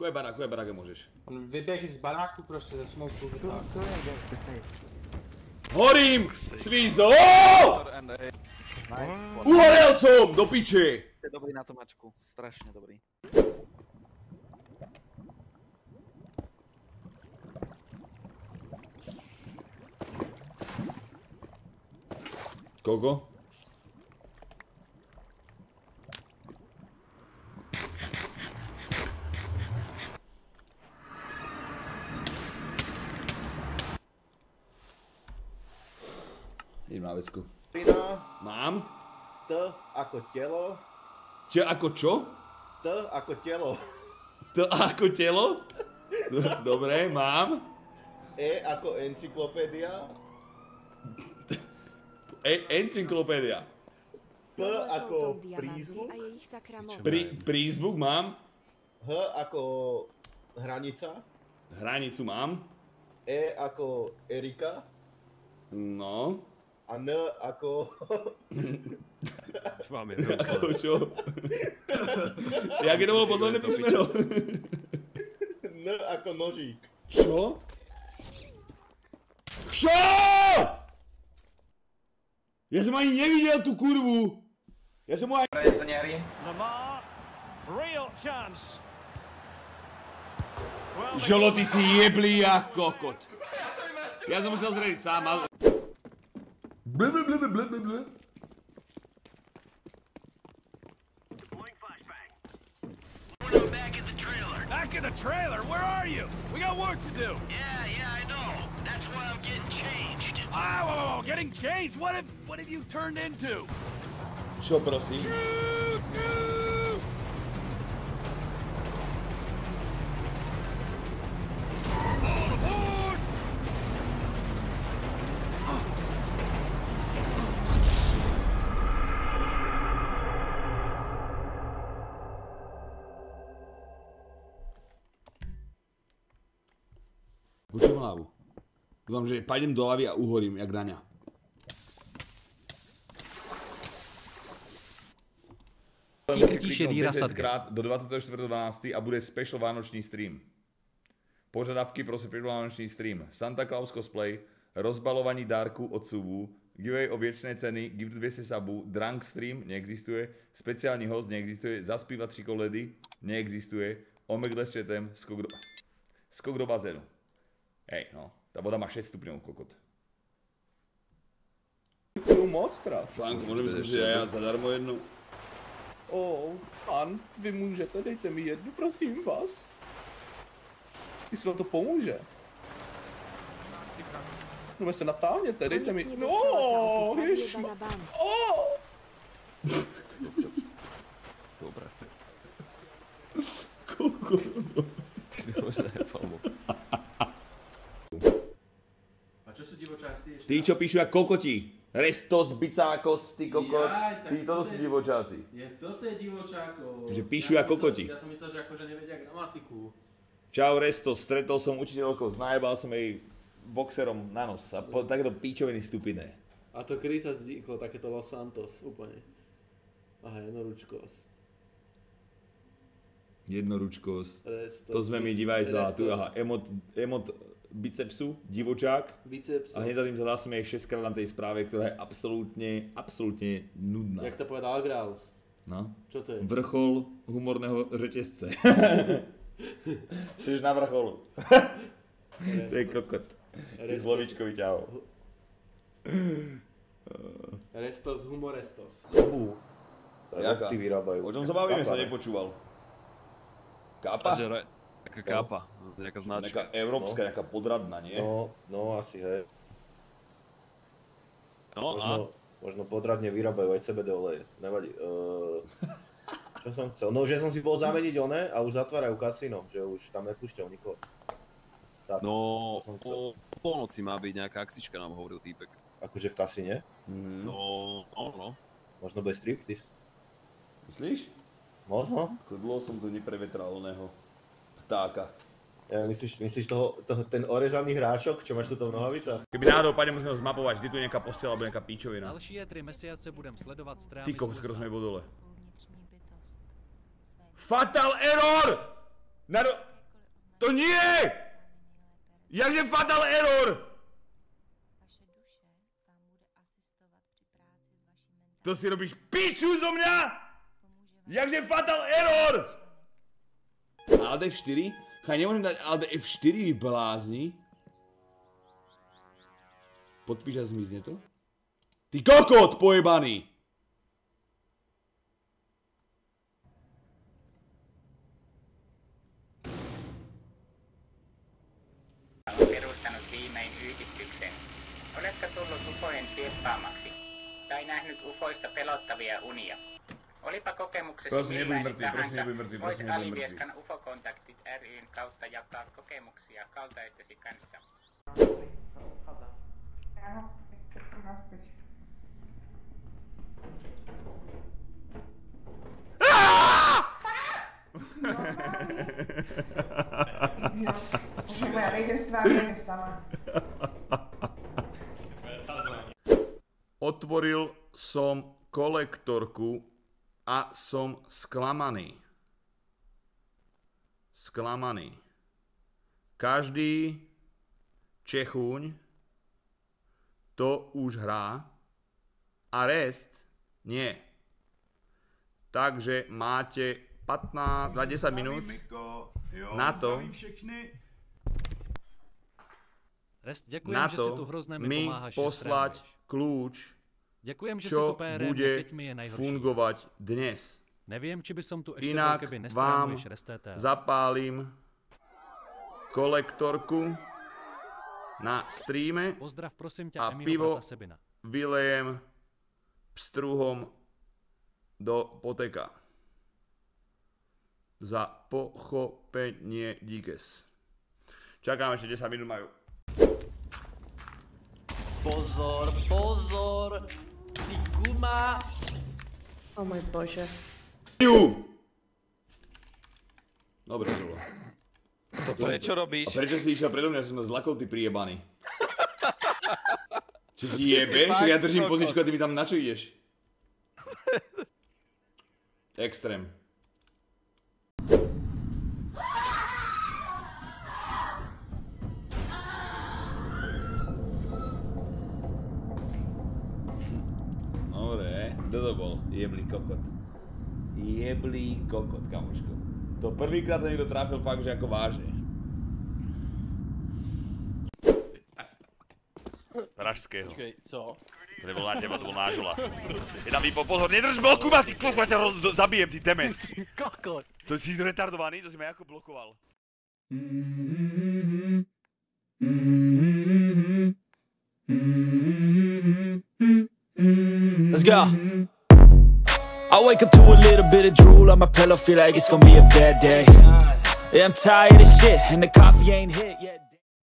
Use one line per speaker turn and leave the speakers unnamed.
Koje baráke môžeš?
On vyběh z baráku prostě ze smoku.
Horím! Svízo! Uhorel som! Do piče!
Je dobrý na tomačku, strašne dobrý.
Koľko? Idem na vecku. Mám?
T ako telo.
Čo ako čo?
T ako telo.
T ako telo? Dobre, mám.
E ako encyklopédia.
Encyklopédia.
P ako prízvuk.
Prízvuk mám.
H ako hranica.
Hranicu mám.
E ako Erika.
No.
A N ako...
Máme
Ako čo? Jak je to bolo posledné písmeno?
N ako nožík.
Čo? Čo? Ja som ani nevidel tú kurvu. Ja som mu aj... Žolo, ty si jeblý jak kokot. Ja som musel zrediť sám, ale... Blablabla.
Back in the trailer? Where are you? We got work to do.
Yeah, I know. That's why I'm getting changed.
Whoa, getting changed? What have you turned into?
Čo prosím?
All aboard!
Počujem hlavu. Dúfam, že pôjdem do lavy a uhorím, jak daňa.
Kliknúť 10
krát do 24.12. a bude special vánočný stream. Požiadavky pro special vánočný stream. Santa Claus cosplay, rozbalovaní dárku od Subu, giveaway o viečné ceny, gift 200 sabu, drunk stream, neexistuje, speciálny host, neexistuje, zaspívať 3 koledy, neexistuje, omegle s chatem, skok do bazénu. Hej, no, tá voda má 6 stupňov, kokot.
Ďakujem moc krát.
Fánku, môžem skúšiť aj ja zadarmo jednu?
Pán, vy můžete, dejte mi jednu, prosím vás. Jestli vám to pomůže. No se natáhněte, dejte mi... No, ježma.
Dobre.
A čo sú divočáci ešte?
Tí, čo píšu jak kokoti. Restos, bicákos, ty kokot. Tí, toto sú divočáci.
Toto je divočákov.
Že píšu jak kokoti.
Ja som myslel, že akože nevedia gramatiku.
Čau Restos, stretol som učiteľkou, najebal som jej boxerom na nos a takéto píčoviny stupidné.
A to kedy sa zdíklo, takéto Los Santos, úplne. Aha, jednoručkos.
Jednoručkos.
Restos,
To sme mi divaj sa, tu aha, emot bicepsu, divočák.
Biceps.
A hneď za tým zadal som jej 6 krát na tej správe, ktorá je absolútne nudná.
Jak to povedal Graus.
No.
Čo to je?
Vrchol humorného reťazce. Siš na vrcholu. To je kokot. Ty slovíčko vyťahol.
Restos, humorestos.
Jaká?
Ty vyrábajú.
O čom sa bavíme, sa nepočúval. Kápa?
Taká kápa, nejaká značka.
Nejaká európska, nejaká podradná, nie?
No asi, hej.
No a?
Možno podradne vyrábajú aj CBD oleje. Nevadí. Čo som chcel? No, že som si bol zameniť one a už zatvárajú kasino, že už tam nepúšťajú nikoho. Tak,
No, o polnoci má byť nejaká akcička, nám hovoril týpek.
akože v kasine?
No.
Možno bez striptease.
Myslíš?
Možno.
Dlho som tu neprevetral oného ptáka.
Ja, myslíš ten orezaný hrášok, čo máš tu v nohavicách?
Keby náhodou padne, musím ho zmapovať, vždy tu je nejaká posteľ alebo nejaká píčovina.
Další 3 mesiace budem sledovat strany.
Ty kokos, skoro sme bol dole. Fatal error! To nie! Jakže fatal error? To si robíš piču zo mňa? Jakže fatal error?
Alt F4? Chaj, nemôžem dať Alt F4, vy blázni. Podpíš a zmizne to? Ty kokot pojebaný!
Perustanut viimein yhdistyksen. Oletko tullut ufojen sieppaamaksi? Tai nähnyt ufoista pelottavia unia? Olipa kokemuksesi millainen tahansa, voit Alivieskan UFO-kontaktit ry:n kautta jakaa kokemuksia kaltaistesi kanssa.
Otvoril som kolektorku a som sklamaný. Každý Čechúň to už hrá a rest nie. Takže máte 10 minút na to,
Rest, ďakujem, že si tu hrozné mi pomáhaš,
poslať kľúč, čo bude fungovať dnes.
Neviem, či by som tu ešte
Inak
bol, keby
vám
nestrémuješ Restétel.
zapálim kolektorku na streame
Pozdrav, prosím ťa,
a
Emil
pivo
Brata Sebina.
vylejem pstruhom do poteka. Za pochopenie díkes. Čakám, ešte 10 minút majú.
Pozor, pozor! Ty guma!
O môj bože.
Dobre to bolo.
Prečo robíš?
A prečo si išiel predo mňa, že som zlakol, ty priebaný? Či ti jebe? Však ja držím pozičku a ty mi tam na čo ideš? Extrém. Dobre, kto to bol? Jeblý kokot. Jeblý kokot, kamoško. To prvýkrát to niekto trafil fakt, že ako vážne.
Pražského.
Počkej, co?
To nebol na teba, to bol nážula. Je tam výpol, pozor, nedrž bloku ma, ty kokot, ťa zabijem, ty demec.
Kokot.
To si retardovaný, to si ma ako blokoval.
Let's go. I wake up to a little bit of drool on my pillow, feel like it's gonna be a bad day. Yeah, I'm tired of shit, and the coffee ain't hit yet.